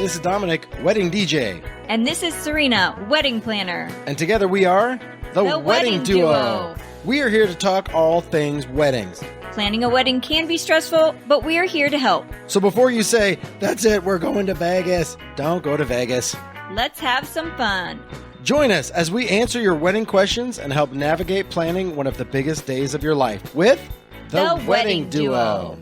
this is Dominic, wedding DJ. And this is Serena, wedding planner. And together we are the Wedding Duo. We are here to talk all things weddings. Planning a wedding can be stressful, but we are here to help. So before you say, that's it, we're going to Vegas, don't go to Vegas. Let's have some fun. Join us as we answer your wedding questions and help navigate planning one of the biggest days of your life with the Wedding Duo.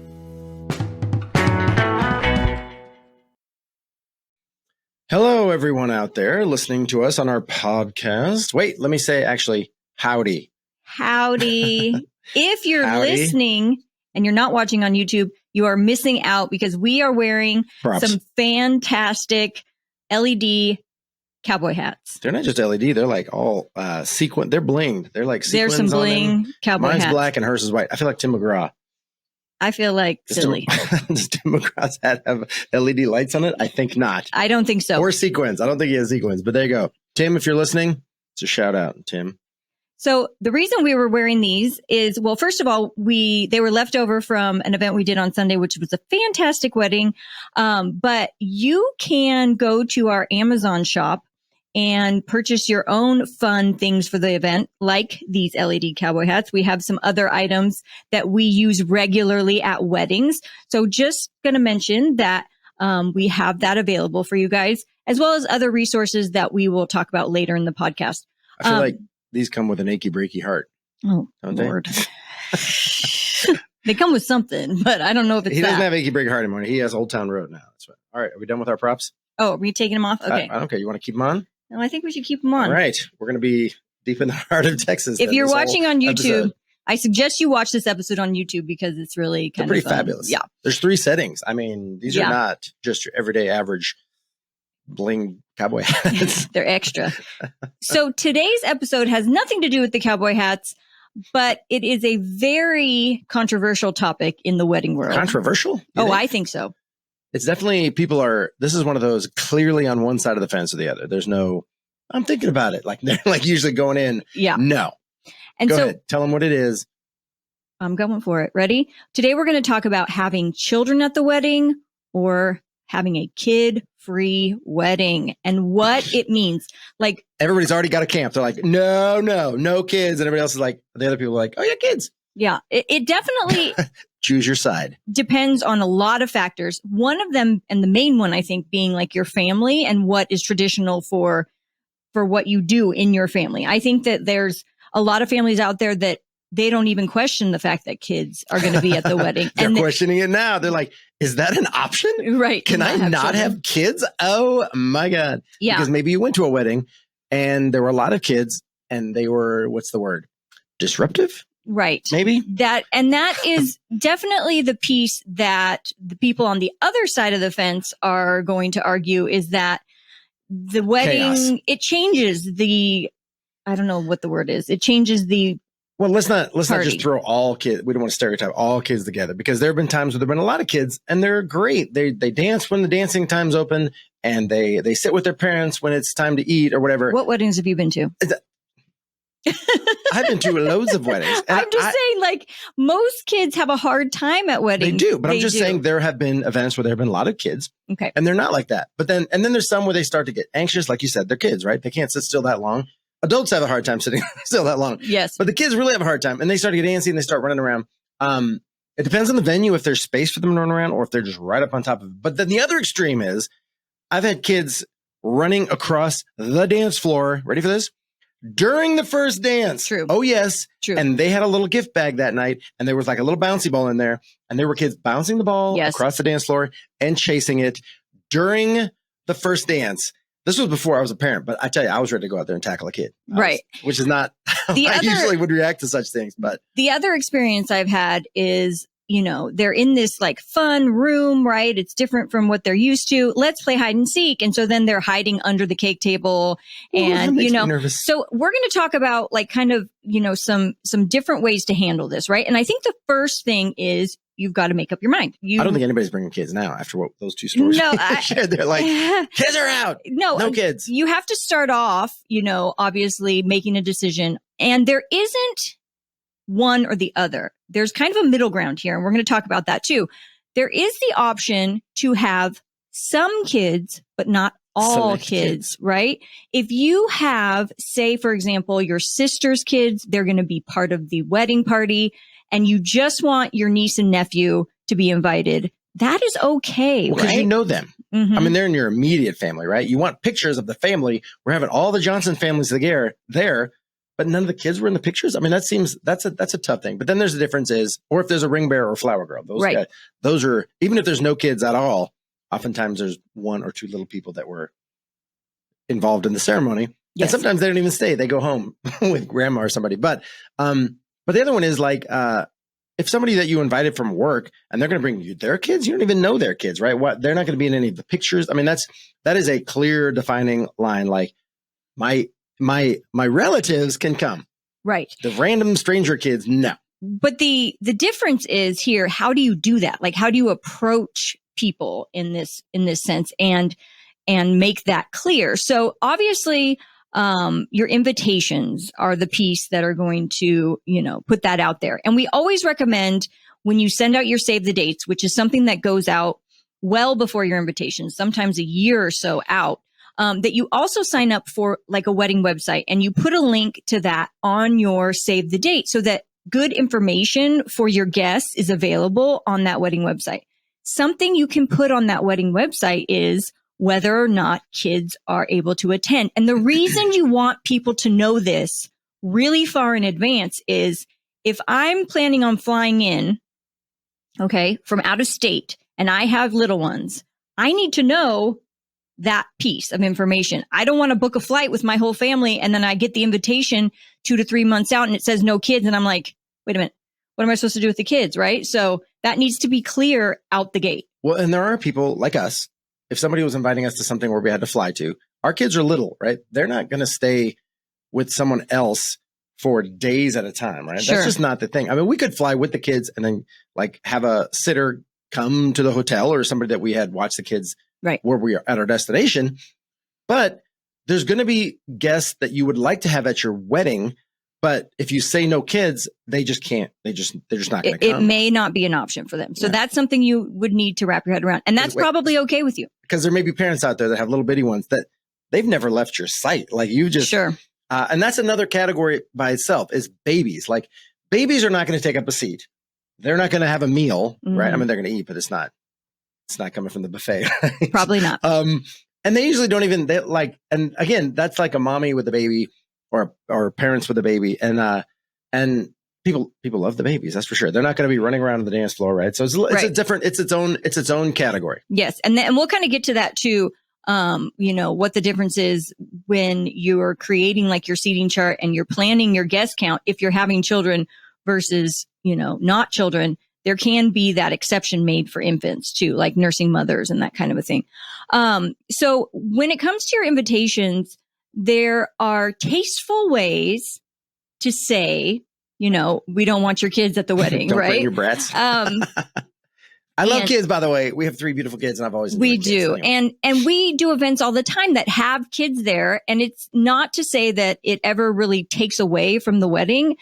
Hello, everyone out there listening to us on our podcast. Wait, let me say actually, howdy. Howdy. If you're listening and you're not watching on YouTube, you are missing out because we are wearing some fantastic LED cowboy hats. They're not just LED. They're like all sequin. They're blinged. They're like sequins. There's some bling cowboy hats. Mine's black and hers is white. I feel like Tim McGraw. I feel like silly. Does Tim McGraw's hat have LED lights on it? I think not. I don't think so. Or sequins. I don't think he has sequins, but there you go. Tim, if you're listening, it's a shout out, Tim. So the reason we were wearing these is, well, first of all, they were left over from an event we did on Sunday, which was a fantastic wedding. But you can go to our Amazon shop and purchase your own fun things for the event, like these LED cowboy hats. We have some other items that we use regularly at weddings. So just going to mention that we have that available for you guys, as well as other resources that we will talk about later in the podcast. I feel like these come with an achy breaky heart. Oh, Lord. They come with something, but I don't know if it's He doesn't have achy breaky heart anymore. He has Old Town Road now. That's right. All right. Are we done with our props? Oh, are we taking them off? Okay. I don't care. You want to keep them on? No, I think we should keep them on. All right. We're going to be deep in the heart of Texas. If you're watching on YouTube, I suggest you watch this episode on YouTube because it's really kind of pretty fabulous. Yeah. There's 3 settings. I mean, these are not just your everyday average bling cowboy hats. They're extra. So today's episode has nothing to do with the cowboy hats, but it is a very controversial topic in the wedding world. Controversial? I think so. It's definitely this is one of those clearly on one side of the fence or the other. There's no, I'm thinking about it. Like they're like usually going in. Yeah. No. And Go ahead. Tell them what it is. I'm going for it. Ready? Today we're going to talk about having children at the wedding or having a kid-free wedding and what it means. Like everybody's already got a camp. They're like, no kids. And everybody else is like, the other people are like, oh yeah, kids. Yeah. It definitely choose your side. Depends on a lot of factors. One of them, and the main one, I think, being like your family and what is traditional for what you do in your family. I think that there's a lot of families out there that they don't even question the fact that kids are going to be at the wedding. They're questioning it now. They're like, is that an option? Right. Can I not have kids? Oh my God. Yeah. Because maybe you went to a wedding and there were a lot of kids and they were, what's the word? Disruptive? Right. Maybe that is definitely the piece that the people on the other side of the fence are going to argue is that the wedding, chaos. It changes I don't know what the word is. It changes the Well, let's not party. just throw all kids. We don't want to stereotype all kids together because there have been times where there've been a lot of kids and they're great. They dance when the dancing time's open and they sit with their parents when it's time to eat or whatever. What weddings have you been to? I've been to loads of weddings. I'm just saying, like, most kids have a hard time at weddings. They do, but I'm just saying there have been events where there have been a lot of kids. Okay. And they're not like that. But then there's some where they start to get anxious. Like you said, they're kids, right? They can't sit still that long. Adults have a hard time sitting still that long. Yes. But the kids really have a hard time. And they start to get antsy and they start running around. It depends on the venue, if there's space for them to run around or if they're just right up on top of it. But then the other extreme is I've had kids running across the dance floor. Ready for this? During the first dance. True. Oh, yes. True. And they had a little gift bag that night and there was like a little bouncy ball in there. And there were kids bouncing the ball across the dance floor and chasing it during the first dance. This was before I was a parent, but I tell you, I was ready to go out there and tackle a kid. Right. Which is not how I usually would react to such things. But the other experience I've had is, they're in this like fun room, right? It's different from what they're used to. Let's play hide and seek. And so then they're hiding under the cake table and, so we're going to talk about like kind of, some different ways to handle this. Right. And I think the first thing is you've got to make up your mind. I don't think anybody's bringing kids now after what those 2 stories. No, they're like, kids are out. No kids. You have to start off, obviously making a decision, and there isn't one or the other. There's kind of a middle ground here, and we're going to talk about that too. There is the option to have some kids, but not all Select kids, right? If you have, say, for example, your sister's kids, they're going to be part of the wedding party, and you just want your niece and nephew to be invited, that is okay, Because right? you know them. Mhm. I mean, they're in your immediate family, right? You want pictures of the family. We're having all the Johnson families there, but none of the kids were in the pictures. I mean, that's a tough thing. But then there's the difference is, or if there's a ring bearer or flower girl, those Right. guys, those are, even if there's no kids at all, oftentimes there's one or two little people that were involved in the ceremony. Yes. And sometimes they don't even stay. They go home with grandma or somebody. But the other one is like, if somebody that you invited from work and they're going to bring you their kids, you don't even know their kids, right? What, they're not going to be in any of the pictures. I mean, that is a clear defining line. Like my relatives can come. Right. The random stranger kids, no. But the difference is here, how do you do that? Like, how do you approach people in this sense and make that clear? So obviously, your invitations are the piece that are going to, put that out there. And we always recommend when you send out your save the dates, which is something that goes out well before your invitation, sometimes a year or so out, that you also sign up for like a wedding website and you put a link to that on your save the date so that good information for your guests is available on that wedding website. Something you can put on that wedding website is whether or not kids are able to attend. And the reason you want people to know this really far in advance is if I'm planning on flying in, from out of state, and I have little ones, I need to know that piece of information. I don't want to book a flight with my whole family and then I get the invitation 2 to 3 months out and it says no kids. And I'm like, wait a minute, what am I supposed to do with the kids? Right. So that needs to be clear out the gate. Well, and there are people like us. If somebody was inviting us to something where we had to fly to, our kids are little, right? They're not going to stay with someone else for days at a time, right? Sure. That's just not the thing. I mean, we could fly with the kids and then like have a sitter come to the hotel or somebody that we had watch the kids right where we are at our destination. But there's going to be guests that you would like to have at your wedding. But if you say no kids, they just can't. They're just not going to come. It may not be an option for them. So that's something you would need to wrap your head around. And that's probably okay with you. Because there may be parents out there that have little bitty ones that they've never left your sight. Like you just, sure. And that's another category by itself is babies. Like babies are not going to take up a seat. They're not going to have a meal, right? I mean, they're going to eat, but it's not coming from the buffet. Right? Probably not. And they usually don't even and again, that's like a mommy with a baby or parents with a baby. And people love the babies. That's for sure. They're not going to be running around on the dance floor. Right. So it's its own category. Yes. And we'll kind of get to that too. What the difference is when you're creating like your seating chart and you're planning your guest count, if you're having children versus, not children, there can be that exception made for infants too, like nursing mothers and that kind of a thing. So when it comes to your invitations, there are tasteful ways to say, we don't want your kids at the wedding, don't right? Bring your brats. I love kids, by the way. We have 3 beautiful kids and I've always we do. Kids, anyway. And we do events all the time that have kids there. And it's not to say that it ever really takes away from the wedding,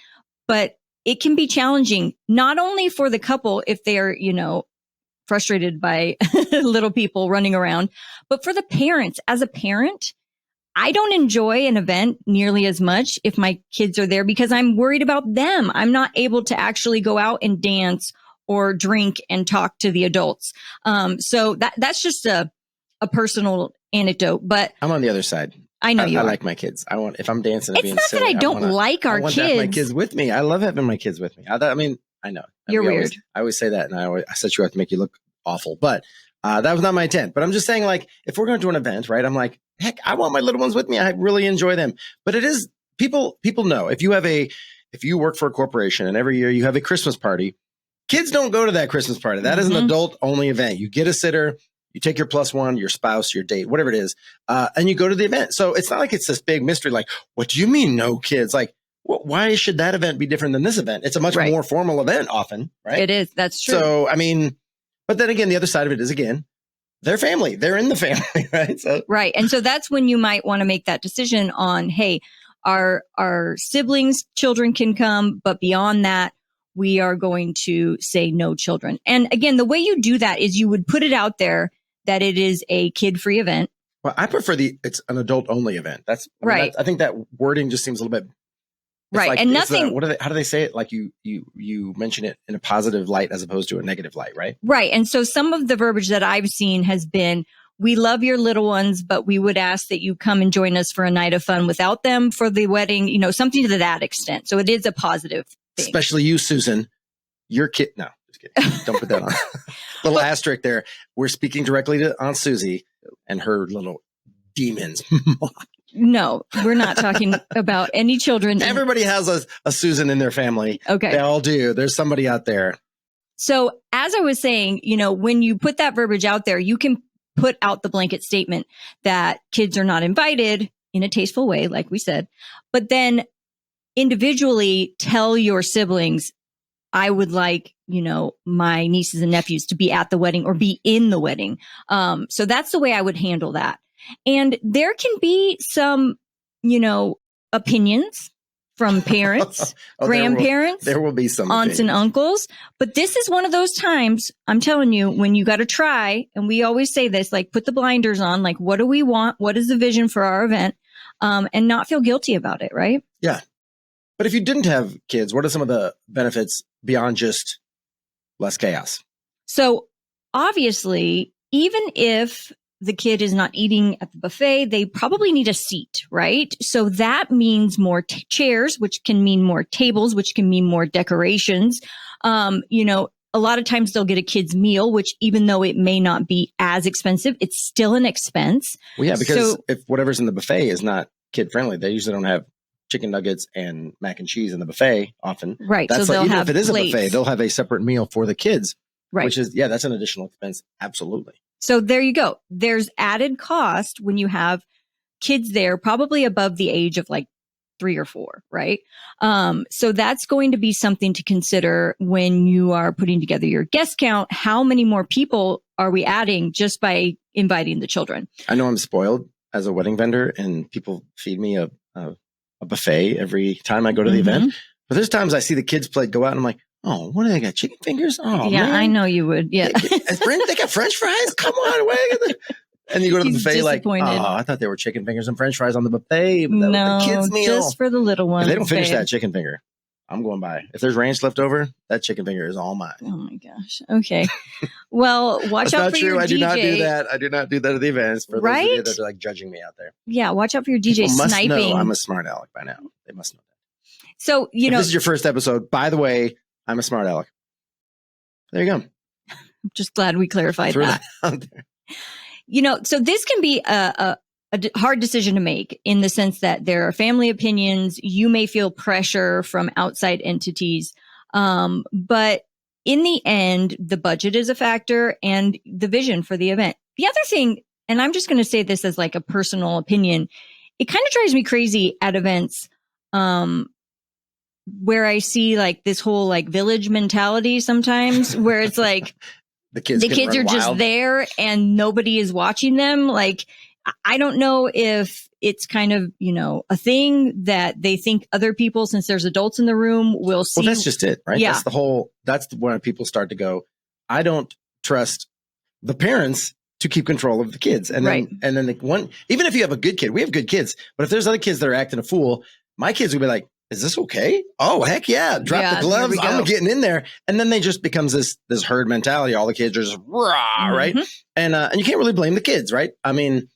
but it can be challenging, not only for the couple if they're, frustrated by little people running around, but for the parents. As a parent, I don't enjoy an event nearly as much if my kids are there because I'm worried about them. I'm not able to actually go out and dance or drink and talk to the adults. So that's just a personal anecdote, but I'm on the other side. I know I like my kids. If I'm dancing, it's not that I don't like our kids. I want to have my kids with me. I love having my kids with me. I know. You're weird. I always say that, and I set you up to make you look awful, but that was not my intent. But I'm just saying, like, if we're going to do an event, right? I'm like, heck, I want my little ones with me. I really enjoy them. But it is people know if you work for a corporation and every year you have a Christmas party, kids don't go to that Christmas party. That is an adult only event. You get a sitter. You take your +1, your spouse, your date, whatever it is, and you go to the event. So it's not like it's this big mystery. Like, what do you mean no kids? Like, why should that event be different than this event? It's a much more formal event often, right? It is. That's true. So, I mean, but then again, the other side of it is, again, their family. They're in the family, right? So, right. And so that's when you might want to make that decision on, hey, our siblings, children can come, but beyond that, we are going to say no children. And again, the way you do that is you would put it out there that it is a kid-free event. Well, I prefer it's an adult only event. Right. I think that wording just seems a little bit right. Like, and nothing. How do they say it? Like you mention it in a positive light as opposed to a negative light, right? Right. And so some of the verbiage that I've seen has been, we love your little ones, but we would ask that you come and join us for a night of fun without them for the wedding, something to that extent. So it is a positive thing. Especially you, Susan, your kid. No, just kidding. Don't put that on. Little asterisk there. We're speaking directly to Aunt Susie and her little demons. No, we're not talking about any children. Everybody has a Susan in their family. Okay. They all do. There's somebody out there. So as I was saying, when you put that verbiage out there, you can put out the blanket statement that kids are not invited in a tasteful way, like we said, but then individually tell your siblings, I would like, my nieces and nephews to be at the wedding or be in the wedding. So that's the way I would handle that. And there can be some, opinions from parents, grandparents, there will be some aunts and uncles. But this is one of those times, I'm telling you, when you got to try, and we always say this, like put the blinders on, like what do we want? What is the vision for our event? And not feel guilty about it, right? Yeah. But if you didn't have kids, what are some of the benefits beyond just less chaos? So obviously, even if the kid is not eating at the buffet, they probably need a seat, right? So that means more chairs, which can mean more tables, which can mean more decorations. A lot of times they'll get a kid's meal, which even though it may not be as expensive, it's still an expense. Well, yeah, because if whatever's in the buffet is not kid friendly, they usually don't have chicken nuggets and mac and cheese in the buffet often. Right. That's so like, even if it is plates. a buffet, they'll have a separate meal for the kids, right? Which is, that's an additional expense. Absolutely. So there you go. There's added cost when you have kids there, probably above the age of like 3 or 4, right? So that's going to be something to consider when you are putting together your guest count. How many more people are we adding just by inviting the children? I know I'm spoiled as a wedding vendor and people feed me a buffet every time I go to the event. But there's times I see the kids plate go out and I'm like, oh, what do they got? Chicken fingers? Oh, yeah, man. I know you would. Yeah. They got French fries? Come on. And you go to the buffet like, oh, I thought they were chicken fingers and French fries on the buffet. But that was the kids' meal. Just for the little ones. If they don't finish that chicken finger, I'm going by. If there's ranch left over, that chicken finger is all mine. Oh my gosh. Okay. Well, watch out for your DJ. I do not do that. I do not do that at the events. For those of you that are like judging me out there. Yeah, watch out for your DJ People sniping. Must know I'm a smart aleck by now. They must know that. So, if this is your first episode, by the way, I'm a smart aleck. There you go. I'm just glad we clarified that. So this can be a hard decision to make in the sense that there are family opinions. You may feel pressure from outside entities. But in the end, the budget is a factor and the vision for the event. The other thing, and I'm just going to say this as like a personal opinion, it kind of drives me crazy at events, where I see like this whole like village mentality sometimes where it's like the kids are just there and nobody is watching them. Like, I don't know if it's kind of, a thing that they think other people, since there's adults in the room, will see. Well, that's just it, right? Yeah. That's when people start to go, I don't trust the parents to keep control of the kids. And then, even if you have a good kid, we have good kids, but if there's other kids that are acting a fool, my kids will be like, is this okay? Oh, heck yeah. Drop the gloves. I'm getting in there. And then they just becomes this herd mentality. All the kids are just rah, right? And you can't really blame the kids, right? I mean,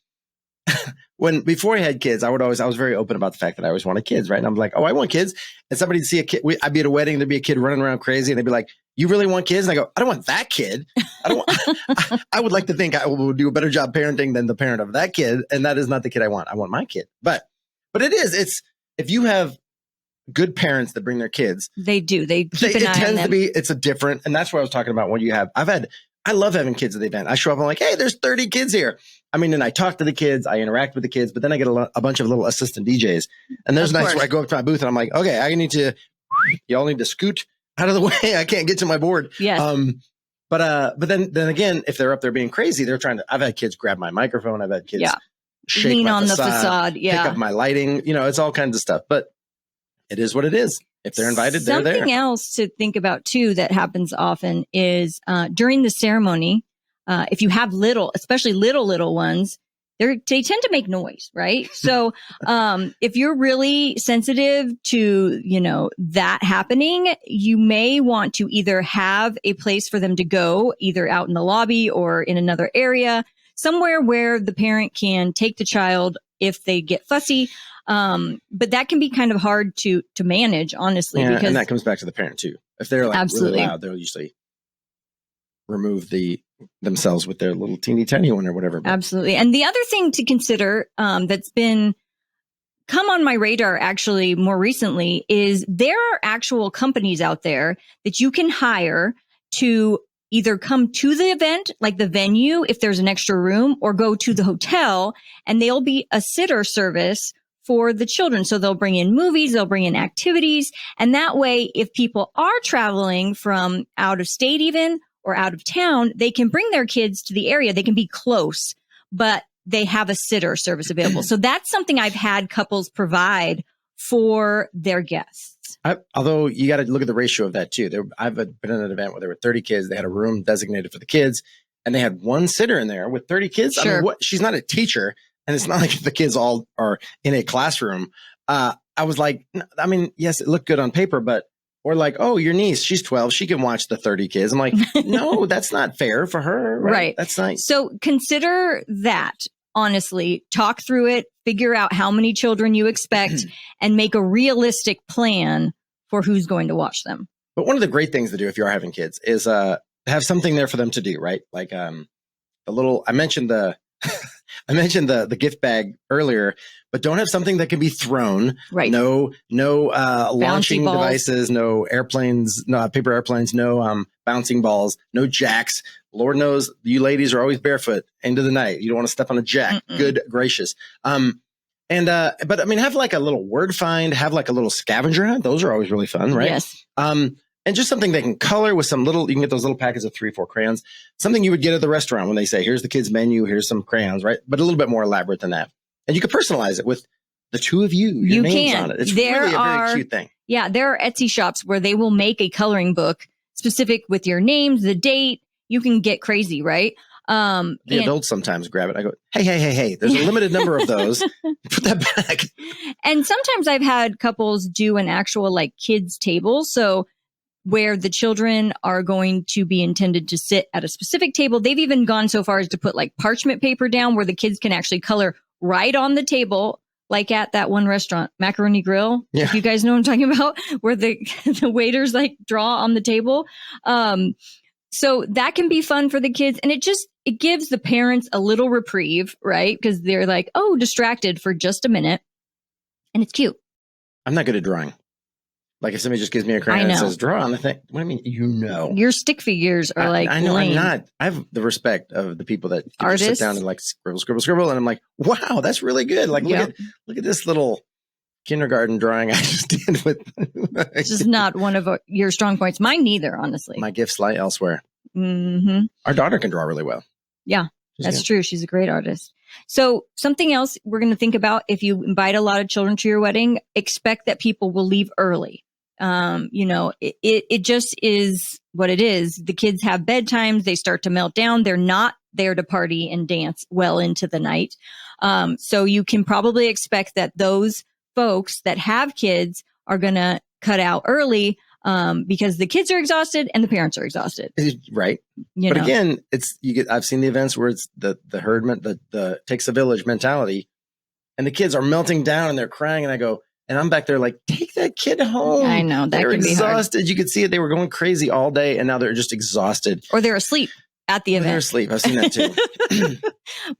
before I had kids, I was very open about the fact that I always wanted kids, right? And I'm like, oh, I want kids. And somebody would see a kid. I'd be at a wedding. There'd be a kid running around crazy. And they'd be like, you really want kids? And I go, I don't want that kid. I don't want, I would like to think I will do a better job parenting than the parent of that kid. And that is not the kid I want. I want my kid. But it's, if you have good parents that bring their kids. They do. They keep an eye on them. It tends to be, it's a different, and that's what I was talking about when you have, I love having kids at the event. I show up, I'm like, hey, there's 30 kids here. I mean, and I talk to the kids, I interact with the kids, but then I get a bunch of little assistant DJs. And there's nights where I go up to my booth and I'm like, okay, y'all need to scoot out of the way. I can't get to my board. Yeah. But then again, if they're up there being crazy, I've had kids grab my microphone. I've had kids shake lean my on facade, the facade. pick up my lighting, it's all kinds of stuff, but it is what it is. If they're invited, they're there. Something else to think about too that happens often is during the ceremony, if you have little, especially little ones, they tend to make noise, right? So, if you're really sensitive to, that happening, you may want to either have a place for them to go, either out in the lobby or in another area, somewhere where the parent can take the child if they get fussy. But that can be kind of hard to manage, honestly, because and that comes back to the parent too. If they're like absolutely really loud, they'll usually remove themselves with their little teeny tiny one or whatever. Absolutely. And the other thing to consider, that's been come on my radar actually more recently, is there are actual companies out there that you can hire to either come to the event, like the venue, if there's an extra room, or go to the hotel, and they'll be a sitter service for the children. So they'll bring in movies, they'll bring in activities. And that way, if people are traveling from out of state even, or out of town, they can bring their kids to the area. They can be close, but they have a sitter service available. So that's something I've had couples provide for their guests. Although you got to look at the ratio of that too. I've been at an event where there were 30 kids. They had a room designated for the kids, and they had one sitter in there with 30 kids. Sure. I mean, she's not a teacher, and it's not like the kids all are in a classroom. I was like, I mean, yes, it looked good on paper, but or like, oh, your niece, she's 12. She can watch the 30 kids. I'm like, no, that's not fair for her. Right. That's nice. So consider that, honestly. Talk through it, figure out how many children you expect, and make a realistic plan for who's going to watch them. But one of the great things to do if you are having kids is have something there for them to do, right? Like I mentioned the I mentioned the gift bag earlier, but don't have something that can be thrown. Right. No launching devices, no airplanes, no paper airplanes, no bouncing balls, no jacks. Lord knows you ladies are always barefoot into the night. You don't want to step on a jack. Good gracious. But I mean, have like a little word find, have like a little scavenger hunt. Those are always really fun, right? Yes. And just something they can color with you can get those little packets of 3-4 crayons, something you would get at the restaurant when they say, here's the kids menu, here's some crayons, right? But a little bit more elaborate than that. And you can personalize it with the two of you, your names on it. It's really a very cute thing. Yeah. There are Etsy shops where they will make a coloring book specific with your names, the date. You can get crazy, right? The adults sometimes grab it. I go, hey, there's a limited number of those. Put that back. And sometimes I've had couples do an actual like kids table. So where the children are going to be intended to sit at a specific table. They've even gone so far as to put like parchment paper down where the kids can actually color right on the table, like at that one restaurant, Macaroni Grill. Yeah. If you guys know what I'm talking about, where the waiters like draw on the table. So that can be fun for the kids. And it gives the parents a little reprieve, right? Because they're like, oh, distracted for just a minute. And it's cute. I'm not good at drawing. Like if somebody just gives me a crayon and says draw on the thing, what do I mean? Your stick figures are like I know lame. I'm not. I have the respect of the people that artists sit down and like scribble, and I'm like, wow, that's really good. Like look at this little kindergarten drawing I just did with. This is not one of your strong points. Mine neither, honestly. My gifts lie elsewhere. Mm-hmm. Our daughter can draw really well. Yeah, that's true. She's a great artist. So something else we're going to think about if you invite a lot of children to your wedding, expect that people will leave early. It just is what it is. The kids have bedtimes. They start to melt down. They're not there to party and dance well into the night. So you can probably expect that those folks that have kids are going to cut out early, because the kids are exhausted and the parents are exhausted. Right. But again, I've seen the events where it's the herd, the takes a village mentality, and the kids are melting down and they're crying. And I go, and I'm back there like, take that kid home. I know that they're can exhausted. Be hard. You could see it. They were going crazy all day, and now they're just exhausted. Or they're asleep at the event. They're asleep. I've seen that too.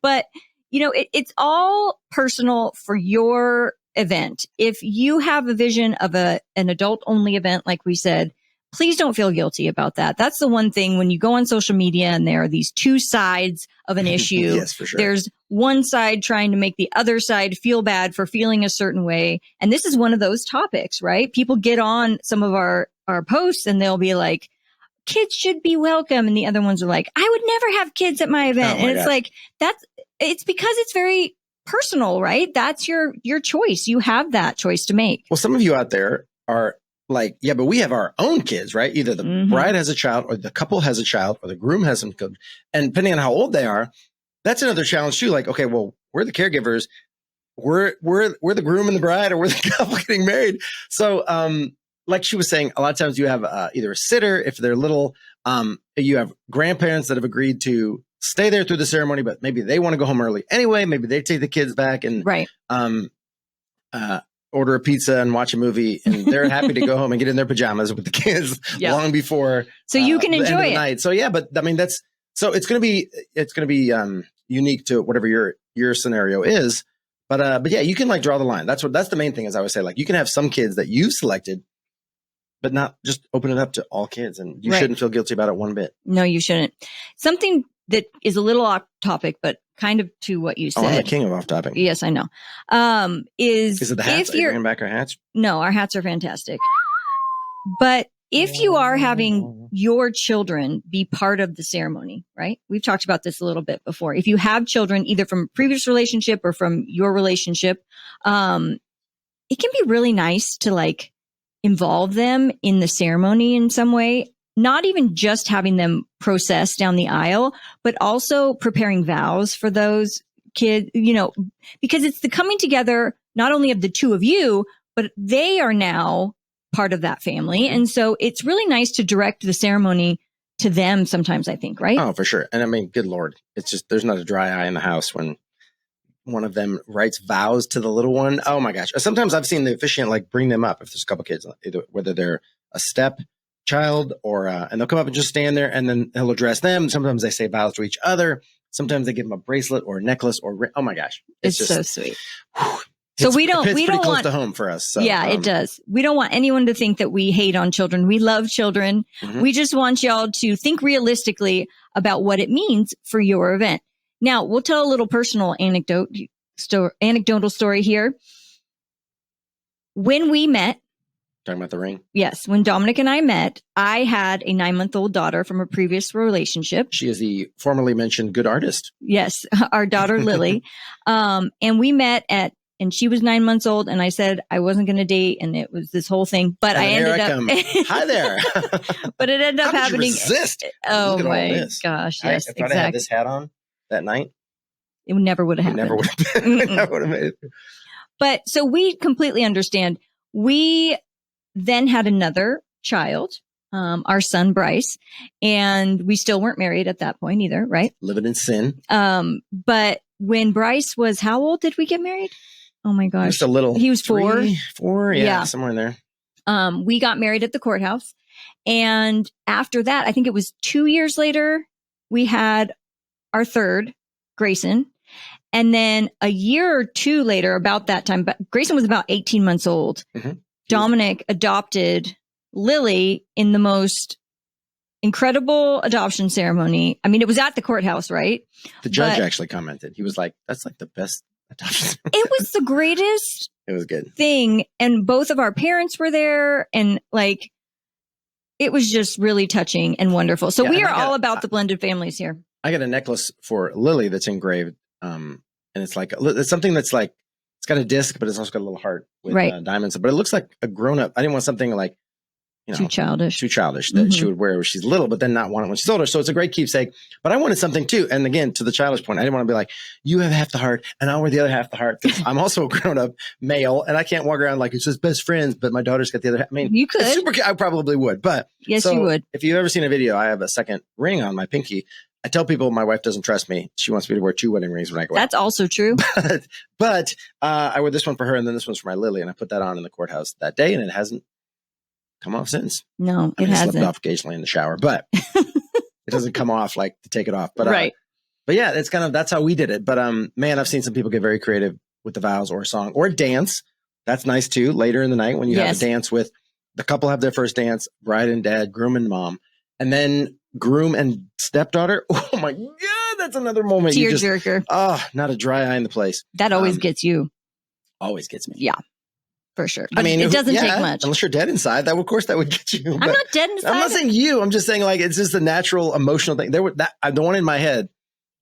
But it's all personal for your event. If you have a vision of an adult only event, like we said, please don't feel guilty about that. That's the one thing when you go on social media and there are these two sides of an issue. Yes, for sure. There's one side trying to make the other side feel bad for feeling a certain way. And this is one of those topics, right? People get on some of our posts and they'll be like, kids should be welcome. And the other ones are like, I would never have kids at my event. And it's like, it's because it's very personal, right? That's your choice. You have that choice to make. Well, some of you out there are like, yeah, but we have our own kids, right? Either the bride has a child or the couple has a child or the groom has some kids. And depending on how old they are, that's another challenge too. Like, okay, well, we're the caregivers. We're the groom and the bride, or we're the couple getting married. So, like she was saying, a lot of times you have either a sitter if they're little. You have grandparents that have agreed to stay there through the ceremony, but maybe they want to go home early anyway. Maybe they take the kids back and order a pizza and watch a movie, and they're happy to go home and get in their pajamas with the kids long before. So you can enjoy it. Night. So yeah, but I mean it's going to be unique to whatever your scenario is. But yeah, you can like draw the line. That's the main thing is I would say, like, you can have some kids that you've selected, but not just open it up to all kids, and you shouldn't feel guilty about it one bit. No, you shouldn't. Something that is a little off topic, but kind of to what you said. Oh, I'm the king of off topic. Yes, I know. Is it the hats? Are you bringing back our hats? No, our hats are fantastic. But if you are having your children be part of the ceremony, right? We've talked about this a little bit before. If you have children, either from a previous relationship or from your relationship, it can be really nice to like involve them in the ceremony in some way. Not even just having them process down the aisle, but also preparing vows for those kids, because it's the coming together, not only of the two of you, but they are now part of that family. And so it's really nice to direct the ceremony to them sometimes, I think, right? Oh, for sure. And I mean, good Lord, it's just, there's not a dry eye in the house when one of them writes vows to the little one. Oh my gosh. Sometimes I've seen the officiant like bring them up if there's a couple kids, whether they're a step child or and they'll come up and just stand there, and then he'll address them. Sometimes they say vows to each other. Sometimes they give them a bracelet or a necklace or oh my gosh, it's just so sweet. Whew, so we don't close want to home for us. So, yeah, it does. We don't want anyone to think that we hate on children. We love children. We just want y'all to think realistically about what it means for your event. Now we'll tell a little personal anecdotal story here. When we met. Talking about the ring? Yes. When Dominic and I met, I had a 9-month-old daughter from a previous relationship. She is the formerly mentioned good artist. Yes. Our daughter, Lily. And we met and she was 9 months old, and I said I wasn't going to date, and it was this whole thing. But I ended up. Hi there. But it ended up happening. How did you resist? Oh my gosh! Yes, if I'd had this hat on that night, it never would have happened. Never would have been. I would have made it. But so we completely understand. We then had another child, our son, Bryce, and we still weren't married at that point either, right? Living in sin. But when Bryce was, how old did we get married? Oh my gosh. Just a little. He was 4. 4, yeah, somewhere in there. We got married at the courthouse. And after that, I think it was 2 years later, we had our third, Grayson. And then a year or two later, about that time, but Grayson was about 18 months old. Dominic adopted Lily in the most incredible adoption ceremony. I mean, it was at the courthouse, right? The judge actually commented. He was like, that's like the best adoption ceremony. It was the greatest. It was good thing. And both of our parents were there. And like, it was just really touching and wonderful. So we are all about the blended families here. I got a necklace for Lily that's engraved. And it's like, it's something that's like, it's got a disc, but it's also got a little heart with diamonds. But it looks like a grown up. I didn't want something like, too childish that she would wear when she's little, but then not want it when she's older. So it's a great keepsake. But I wanted something too. And again, to the childish point, I didn't want to be like, you have half the heart and I'll wear the other half the heart. I'm also a grown up male and I can't walk around like it's just best friends, but my daughter's got the other half. I mean, you could. I probably would. But yes, you would. If you've ever seen a video, I have a second ring on my pinky. I tell people my wife doesn't trust me. She wants me to wear 2 wedding rings when I go out. That's also true. But I wear this one for her and then this one's for my Lily. And I put that on in the courthouse that day and it hasn't come off since. No, it hasn't. Slept off occasionally in the shower, but it doesn't come off like to take it off. But right. But yeah, it's kind of, that's how we did it. But man, I've seen some people get very creative with the vows or a song or a dance. That's nice too. Later in the night when you have a dance with the couple have their first dance, bride and dad, groom and mom, and then groom and stepdaughter. Oh my God, that's another moment. Tearjerker. Oh, not a dry eye in the place. That always gets you. Always gets me. Yeah, for sure. But I mean, it doesn't take much. Unless you're dead inside, that of course that would get you. I'm not dead inside. I'm not saying you. I'm just saying like it's just a natural emotional thing. The one in my head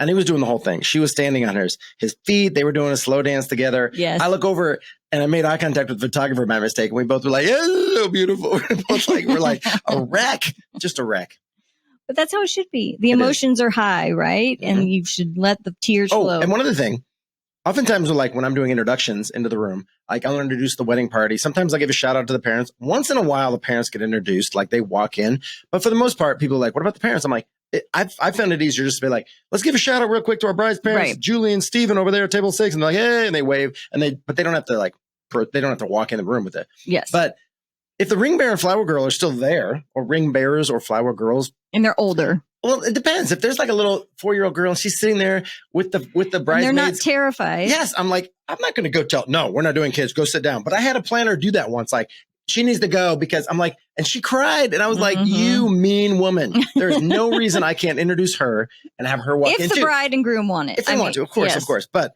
And he was doing the whole thing. She was standing on his feet. They were doing a slow dance together. Yes. I look over and I made eye contact with the photographer by mistake. And we both were like, "Oh, so beautiful." We're like a wreck, just a wreck. But that's how it should be. The emotions are high, right? Mm-hmm. And you should let the tears flow. And one other thing, oftentimes like when I'm doing introductions into the room, like I'll introduce the wedding party. Sometimes I give a shout out to the parents. Once in a while, the parents get introduced, like they walk in. But for the most part, people are like, "What about the parents?" I'm like, I found it easier just to be like, let's give a shout out real quick to our bride's parents, right. Julie and Steven over there at table 6. And they're like, hey, and they wave but they don't have to they don't have to walk in the room with it. Yes. But if the ring bearer and flower girl are still there, or ring bearers or flower girls. And they're older. Well, it depends. If there's like a little 4-year-old girl and she's sitting there with the bridesmaids. And they're not terrified. Yes. I'm like, I'm not going to go tell, no, we're not doing kids. Go sit down. But I had a planner do that once. Like, she needs to go because I'm like, and she cried. And I was like, you mean woman. There's no reason I can't introduce her and have her walk in. If the bride and groom want it. If they want to, of course, of course. But,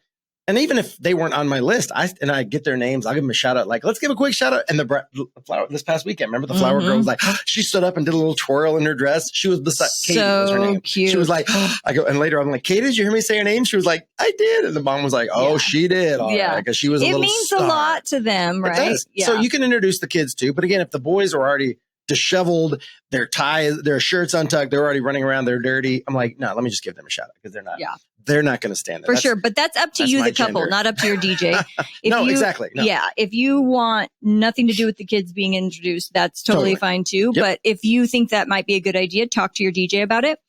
and even if they weren't on my list, I get their names. I'll give them a shout out. Like, let's give a quick shout out. And the flower this past weekend, remember the flower girl was like, she stood up and did a little twirl in her dress. She was beside Katie was her name. Cute. She was like, I go, and later I'm like, Katie, did you hear me say her name? She was like, I did. And the mom was like, oh, she did. All right. Because she was a little means star. A lot to them, right? It does. Yeah. So you can introduce the kids too. But again, if the boys are already disheveled, their ties, their shirts untucked, they're already running around, they're dirty. I'm like, no, let me just give them a shout out because they're not going to stand there. For sure. But that's up to you, the couple, not up to your DJ. Exactly. No. Yeah. If you want nothing to do with the kids being introduced, that's totally fine too. Yep. But if you think that might be a good idea, talk to your DJ about it.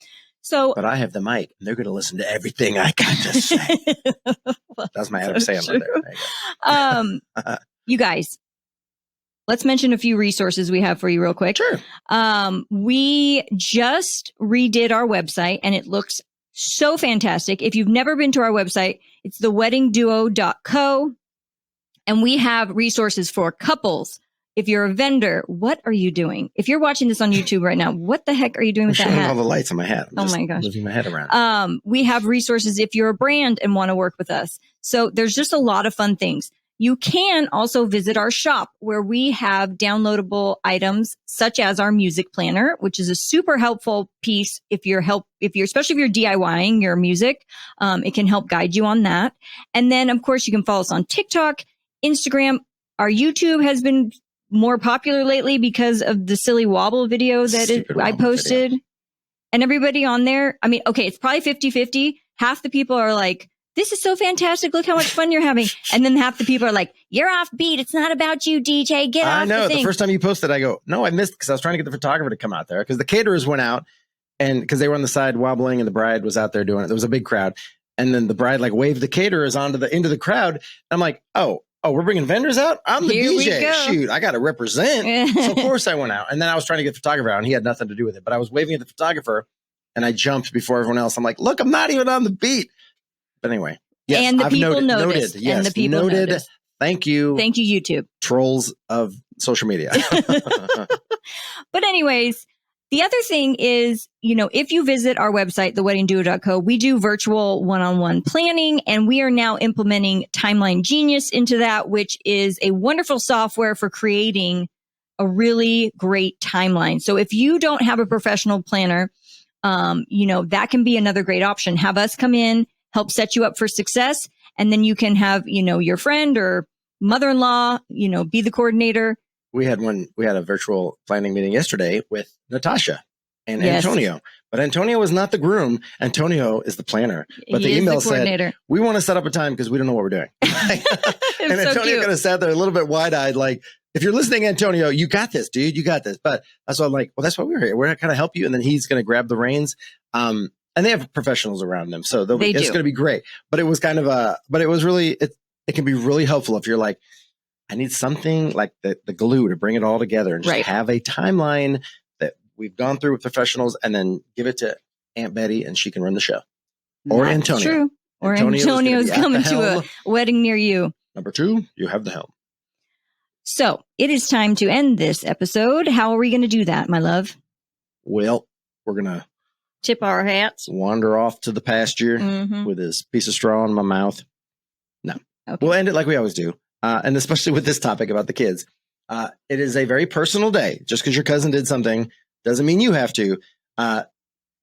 But I have the mic and they're going to listen to everything I got to say. That's my Adam Sandler there. You guys, let's mention a few resources we have for you real quick. Sure. We just redid our website and it looks so fantastic. If you've never been to our website, it's theweddingduo.co. And we have resources for couples. If you're a vendor, what are you doing? If you're watching this on YouTube right now, what the heck are you doing with that hat? All the lights on my hat. Oh my gosh. Moving my head around. We have resources if you're a brand and want to work with us. So there's just a lot of fun things. You can also visit our shop where we have downloadable items such as our music planner, which is a super helpful piece especially if you're DIYing your music. It can help guide you on that. And then of course you can follow us on TikTok, Instagram. Our YouTube has been more popular lately because of the silly wobble video that I posted. Video. And everybody on there, I mean, okay, it's probably 50-50. Half the people are like, this is so fantastic. Look how much fun you're having. And then half the people are like, you're off beat. It's not about you, DJ. Get off I know. The thing. The first time you posted, I go, no, I missed because I was trying to get the photographer to come out there because the caterers went out and because they were on the side wobbling and the bride was out there doing it. There was a big crowd. And then the bride like waved the caterers into the crowd. I'm like, oh, we're bringing vendors out? I'm the DJ. Shoot, I got to represent. So of course I went out. And then I was trying to get the photographer out and he had nothing to do with it. But I was waving at the photographer and I jumped before everyone else. I'm like, look, I'm not even on the beat. But anyway. Yes, and the people noticed. Yes, and the people noticed. Thank you. Thank you, YouTube. Trolls of social media. But anyways, the other thing is, if you visit our website, theweddingduo.co, we do virtual one-on-one planning, and we are now implementing Timeline Genius into that, which is a wonderful software for creating a really great timeline. So if you don't have a professional planner, that can be another great option. Have us come in, help set you up for success. And then you can have, your friend or mother-in-law, be the coordinator. We had a virtual planning meeting yesterday with Natasha and Antonio, but Antonio was not the groom. Antonio is the planner, but the email said, we want to set up a time because we don't know what we're doing. And Antonio kind of sat there a little bit wide-eyed, like, if you're listening, Antonio, you got this, dude, you got this. But that's why I'm like, well, that's why we're here. We're going to kind of help you. And then he's going to grab the reins. And they have professionals around them. So it's going to be great. But it was kind of but it was really, it can be really helpful if you're like, I need something like the glue to bring it all together and just have a timeline that we've gone through with professionals and then give it to Aunt Betty and she can run the show. Or That's Antonio. True. Or Antonio's coming to a wedding near you. Number 2, you have the helm. So it is time to end this episode. How are we going to do that, my love? Well, we're going to tip our hats, wander off to the pasture with this piece of straw in my mouth. No, We'll end it like we always do. And especially with this topic about the kids, it is a very personal day. Just because your cousin did something doesn't mean you have to.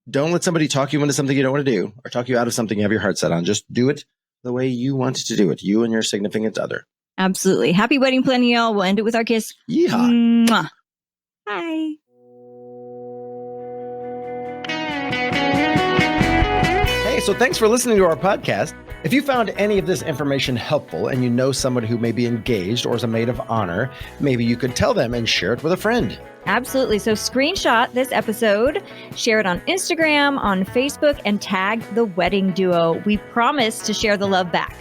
Don't let somebody talk you into something you don't want to do or talk you out of something you have your heart set on. Just do it the way you want to do it, you and your significant other. Absolutely. Happy wedding planning, y'all. We'll end it with our kiss. Yeehaw. Mwah. Bye. Hey, so thanks for listening to our podcast. If you found any of this information helpful and you know someone who may be engaged or is a maid of honor, maybe you could tell them and share it with a friend. Absolutely. So screenshot this episode, share it on Instagram, on Facebook, and tag the wedding duo. We promise to share the love back.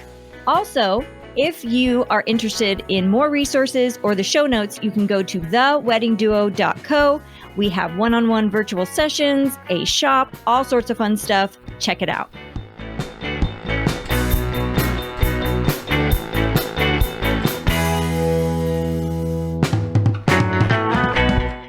Also, if you are interested in more resources or the show notes, you can go to theweddingduo.co. We have one-on-one virtual sessions, a shop, all sorts of fun stuff. Check it out.